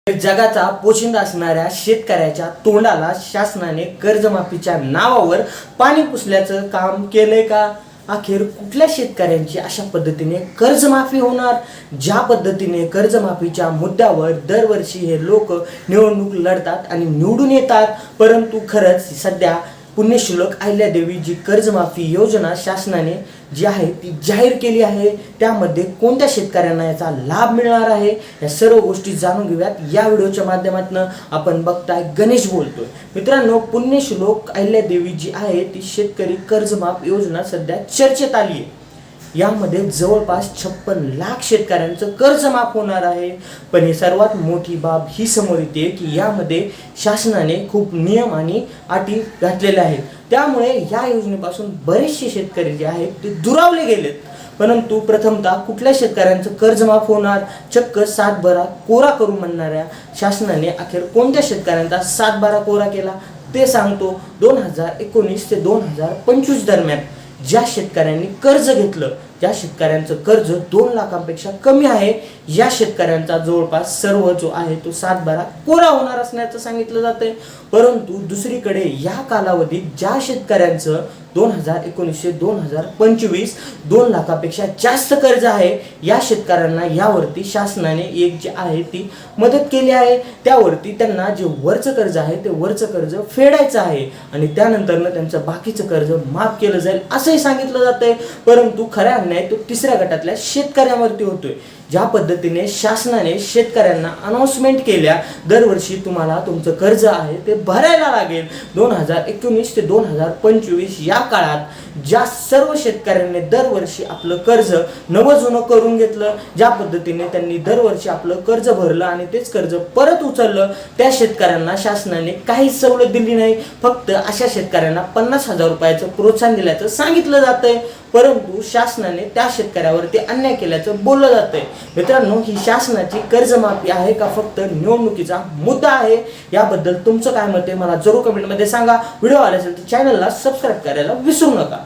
जगाचा पोशिंदा असणाऱ्या शेतकऱ्याच्या तोंडाला शासनाने कर्जमाफीच्या नावावर पाणी पुसल्याचं काम केलंय का? अखेर कुठल्या शेतकऱ्यांची अशा पद्धतीने कर्जमाफी होणार? ज्या पद्धतीने कर्जमाफीच्या मुद्द्यावर दरवर्षी हे लोक निवडणूक लढतात आणि निवडून येतात, परंतु खरंच सध्या पुण्यश्लोक अहिल्यादेवी जी कर्जमाफी योजना शासनाने जी आहे ती जाहीर केली आहे, त्यामध्ये कोणत्या शेतकऱ्यांना याचा लाभ मिळणार आहे, या सर्व गोष्टी जाणून घेऊयात या व्हिडिओच्या माध्यमातून. आपण बघताय गणेश बोलतोय. मित्रांनो, पुण्यश्लोक अहिल्यादेवी जी आहे ती शेतकरी कर्जमाफ योजना सध्या चर्चेत आली आहे. यामध्ये जवळपास 56 लाख शेतकऱ्यांचं कर्ज माफ होणार आहे. पण ही सर्वात मोठी बाब ही समोर येते की यामध्ये शासनाने खूप नियम आणि अटी घातलेल्या आहेत. त्यामुळे या योजनेपासून बरेचसे शेतकरी जे आहेत ते दुरावले गेलेत. परंतु प्रथमतः कुठल्या शेतकऱ्यांचं कर्ज माफ होणार? चक्क 7/12 कोरा करू म्हणणाऱ्या शासनाने अखेर कोणत्या शेतकऱ्यांचा 7/12 कोरा केला ते सांगतो. 2019 ते 2025 दरम्यान ज्या शेतकऱ्यांनी कर्ज घेतलं, ज्या शेतकऱ्यांचं कर्ज 2 लाखांपेक्षा कमी आहे, या शेतकऱ्यांचा जवळपास सर्व जो आहे तो 7/12 कोरा होणार असण्याचं सांगितलं जातंय. परंतु दुसरीकडे या कालावधीत ज्या शेतकऱ्यांचं 2019 ते 2025 2 लाखापेक्षा जास्त कर्ज आहे, या शेतकऱ्यांना यावरती शासनाने एक जी आहे ती मदत केली आहे. त्यावरती त्यांना जे वरचं कर्ज आहे ते वरचं कर्ज फेडायचं आहे आणि त्यानंतरनं त्यांचं बाकीचं कर्ज माफ केलं जाईल असंही सांगितलं जातंय. परंतु खऱ्या अन्याय तो तिसऱ्या गटातल्या शेतकऱ्यांवरती होतोय. ज्या पद्धतीने शासनाने शेतकऱ्यांना अनाउन्समेंट केल्या, दरवर्षी तुम्हाला तुमचं कर्ज आहे ते भरायला लागेल. 2019 ते 2025 या काळात ज्या सर्व शेतकऱ्यांनी दरवर्षी आपलं कर्ज नवजुनं करून घेतलं, ज्या पद्धतीने त्यांनी दरवर्षी आपलं कर्ज भरलं आणि तेच कर्ज परत उचललं, त्या शेतकऱ्यांना शासनाने काहीच सवलत दिली नाही. फक्त अशा शेतकऱ्यांना 50,000 रुपयाचं प्रोत्साहन दिल्याचं सांगितलं जातंय. परंतु शासनाने त्या शेतकऱ्यावरती अन्याय केल्याचं बोललं जातंय. मित्रांनो, ही शासनाची कर्जमाफी आहे का फक्त निवडणुकीचा मुद्दा आहे? याबद्दल तुमचं काय मत आहे मला जरूर कमेंटमध्ये सांगा. व्हिडिओ आला असेल तर चॅनलला सबस्क्राईब करायला विसरू नका.